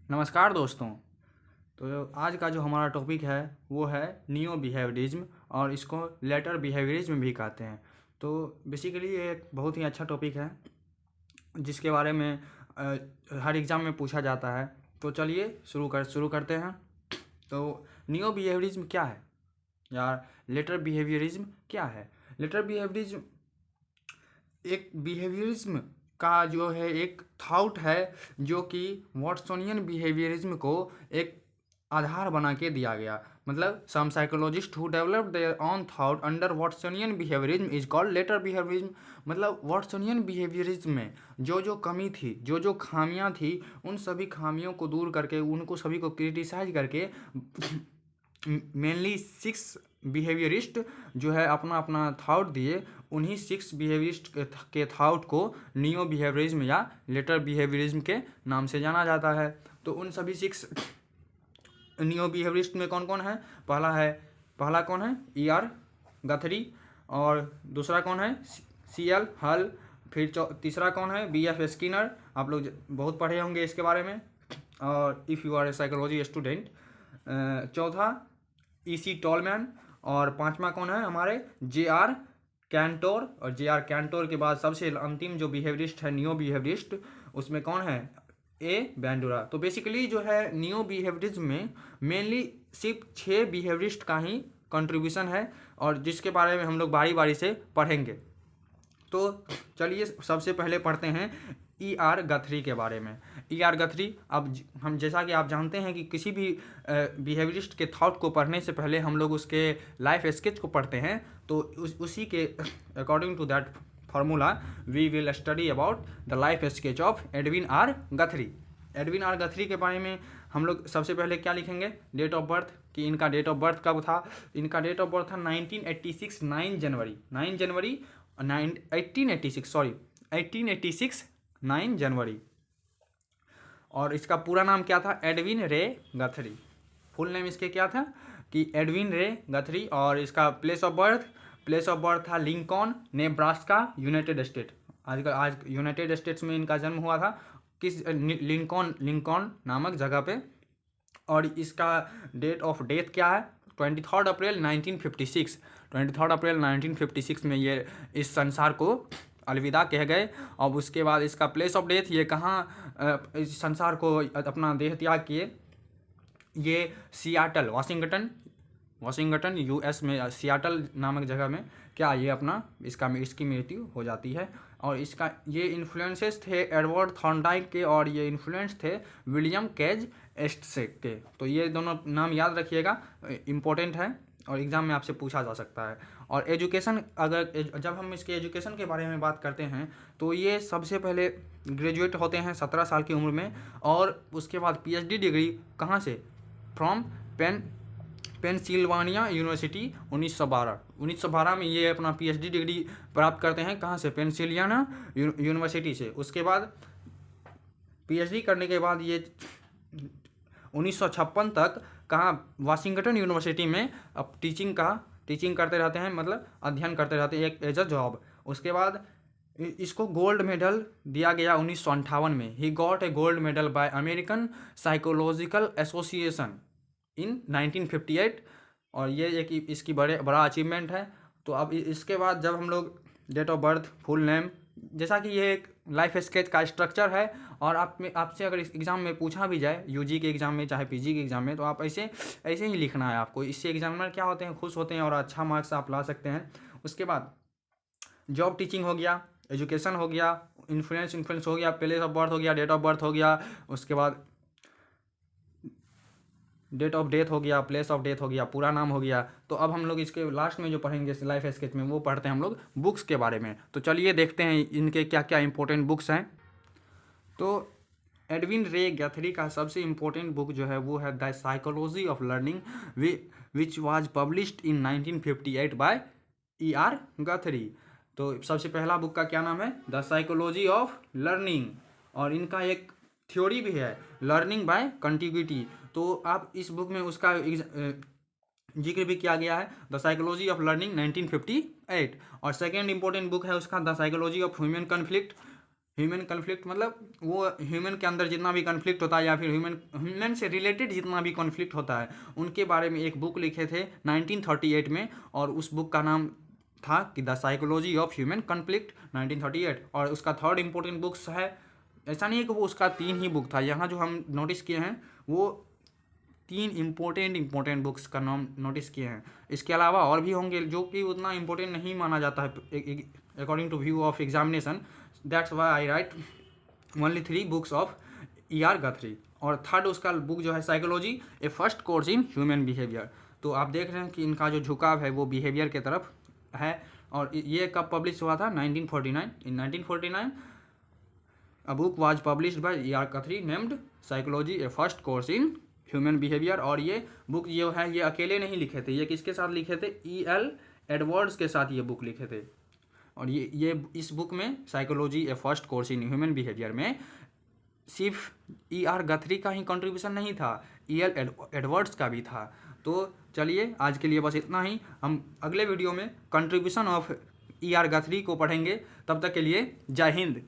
नमस्कार दोस्तों। तो आज का जो हमारा टॉपिक है वो है नियो बिहेवियरिज्म और इसको लेटर बिहेवियरिज्म भी कहते हैं। तो बेसिकली ये एक बहुत ही अच्छा टॉपिक है जिसके बारे में हर एग्ज़ाम में पूछा जाता है। तो चलिए शुरू करते हैं। तो नियो बिहेवियरिज्म क्या है या लेटर बिहेवियरिज्म क्या है? लेटर बिहेवियरिज्म एक बिहेवियरिज्म का जो है एक थॉट है जो कि वाटसोनियन बिहेवियरिज्म को एक आधार बना के दिया गया। मतलब some psychologist who developed their own thought under Watsonian behaviourism is called later behaviourism. मतलब वाटसोनियन बिहेवियरिज्म में जो जो कमी थी, जो जो खामियां थी, उन सभी खामियों को दूर करके, उनको सभी को क्रिटिसाइज करके मेनली 6 बिहेवियरिस्ट जो है अपना अपना थॉट दिए। उन्हीं 6 बिहेवियरिस्ट के थॉट को नियो बिहेवियरिज्म या लेटर बिहेवियरिज्म के नाम से जाना जाता है। तो उन सभी 6 नियो बिहेवियरिस्ट में कौन कौन है? पहला कौन है? ER Guthrie. और दूसरा कौन है? CL हल। फिर तीसरा कौन है? BF Skinner. आप लोग बहुत पढ़े होंगे इसके बारे में, और if you are a psychology student. चौथा EC टॉलमैन। और पांचवा कौन है हमारे? JR Kantor. और JR कैंटोर के बाद सबसे अंतिम जो बिहेवियरिस्ट है नियो बिहेवियरिस्ट, उसमें कौन है? A बैंडुरा। तो बेसिकली जो है नियो बिहेवियरिज्म में मेनली सिर्फ 6 बिहेवियरिस्ट का ही कंट्रीब्यूशन है, और जिसके बारे में हम लोग बारी बारी से पढ़ेंगे। तो चलिए सबसे पहले पढ़ते हैं ER गथरी के बारे में। ER गथरी, अब हम जैसा कि आप जानते हैं कि किसी भी बिहेवियरिस्ट के थॉट को पढ़ने से पहले हम लोग उसके लाइफ स्केच को पढ़ते हैं। तो उसी के according to that formula we will study about the life sketch of Edwin R Guthrie. Edwin R Guthrie के बारे में हम लोग सबसे पहले क्या लिखेंगे? डेट ऑफ बर्थ, कि इनका डेट ऑफ बर्थ कब था। इनका डेट ऑफ बर्थ था 1986 9 जनवरी 1886 9 जनवरी। और इसका पूरा नाम क्या था? एडविन रे गथरी। फुल नेम इसके क्या था? कि एडविन रे गथरी। और इसका प्लेस ऑफ बर्थ था लिंकॉन, नेब्रास्का, यूनाइटेड स्टेट। आज यूनाइटेड स्टेट्स में इनका जन्म हुआ था। किस? लिंकॉन नामक जगह पे। और इसका डेट ऑफ डेथ क्या है? 23 अप्रैल 1956। 23 अप्रैल 1956 में ये इस संसार को अलविदा कह गए। और उसके बाद इसका प्लेस ऑफ डेथ, ये कहाँ इस संसार को अपना देह त्याग किए? ये सियाटल, वाशिंगटन US में सियाटल नामक जगह में क्या ये अपना इसकी मृत्यु हो जाती है। और इसका ये इन्फ्लुएंसेस थे एडवर्ड थॉर्नडाइक के, और ये इन्फ्लुएंस थे विलियम केज एस्टसेक के। तो ये दोनों नाम याद रखिएगा, इम्पोर्टेंट है और एग्ज़ाम में आपसे पूछा जा सकता है। और एजुकेशन, जब हम इसके एजुकेशन के बारे में बात करते हैं तो ये सबसे पहले ग्रेजुएट होते हैं 17 साल की उम्र में। और उसके बाद PhD डिग्री कहाँ से? फ्रॉम पेंसिल्वानिया यूनिवर्सिटी 1912 में ये अपना PhD डिग्री प्राप्त करते हैं। कहाँ से? पेंसिल्वानिया यूनिवर्सिटी से। उसके बाद PhD करने के बाद ये 1956 तक कहाँ? वाशिंगटन यूनिवर्सिटी में अब टीचिंग करते रहते हैं, मतलब अध्ययन करते रहते हैं एक एज अ जॉब। उसके बाद इसको गोल्ड मेडल दिया गया 1958 में। He got a gold medal by American Psychological Association in 1958। और ये एक इसकी बड़ा अचीवमेंट है। तो अब इसके बाद जब हम लोग date of birth, full name, जैसा कि ये एक लाइफ स्केच का स्ट्रक्चर है, और आपसे अगर इस एग्ज़ाम में पूछा भी जाए, UG के एग्ज़ाम में चाहे PG के एग्ज़ाम में, तो आप ऐसे ही लिखना है आपको। इससे एग्जामिनर क्या होते हैं? खुश होते हैं और अच्छा मार्क्स आप ला सकते हैं। उसके बाद जॉब टीचिंग हो गया, एजुकेशन हो गया, इन्फ्लुएंस हो गया, प्लेस ऑफ बर्थ हो गया, डेट ऑफ बर्थ हो गया, उसके बाद डेट ऑफ डेथ हो गया, प्लेस ऑफ डेथ हो गया, पूरा नाम हो गया। तो अब हम लोग इसके लास्ट में जो पढ़ेंगे लाइफ स्केच में, वो पढ़ते हैं हम लोग बुक्स के बारे में। तो चलिए देखते हैं इनके क्या क्या इंपॉर्टेंट बुक्स हैं। तो एडविन रे गैथरी का सबसे इम्पोर्टेंट बुक जो है वो है the psychology of learning, which was published in 1958 by ER Guthrie. तो सबसे पहला बुक का क्या नाम है? The psychology of learning. और इनका एक थ्योरी भी है, लर्निंग बाय कंटिग्यूटी। तो आप इस बुक में उसका जिक्र भी किया गया है, द साइकोलॉजी ऑफ लर्निंग 1958। और सेकेंड इंपॉर्टेंट बुक है उसका the psychology of human conflict, human conflict मतलब वो ह्यूमन के अंदर जितना भी कन्फ्लिक्ट होता है या फिर ह्यूमन से रिलेटेड जितना भी कॉन्फ्लिक्ट होता है उनके बारे में एक बुक लिखे थे 1938 में, और उस बुक का नाम था कि the psychology of human conflict 1938। और उसका थर्ड इंपॉर्टेंट बुक्स है, ऐसा नहीं है कि वो उसका 3 ही बुक था, यहाँ जो हम नोटिस किए हैं वो 3 इम्पोर्टेंट बुक्स का नाम नोटिस किए हैं। इसके अलावा और भी होंगे जो कि उतना इम्पोर्टेंट नहीं माना जाता है according to view of examination. That's why I write only 3 books of ER Guthrie. और थर्ड उसका बुक जो है psychology a first course in human behaviour. तो आप देख रहे हैं कि इनका जो झुकाव है वो बिहेवियर के तरफ है। और ये कब पब्लिश हुआ था? 1949। In 1949 a book was published by ER Guthrie named psychology a first course in human behaviour. और ये बुक जो है ये अकेले नहीं लिखे थे, ये किसके साथ लिखे थे? E.L. एडवर्ड्स के साथ ये बुक लिखे थे। और ये इस बुक में psychology a first course in human behaviour में सिर्फ ER गथरी का ही कंट्रीब्यूशन नहीं था, E.L. एडवर्ड्स का भी था। तो चलिए आज के लिए बस इतना ही। हम अगले वीडियो में कंट्रीब्यूशन ऑफ ER गथरी को पढ़ेंगे। तब तक के लिए जय हिंद।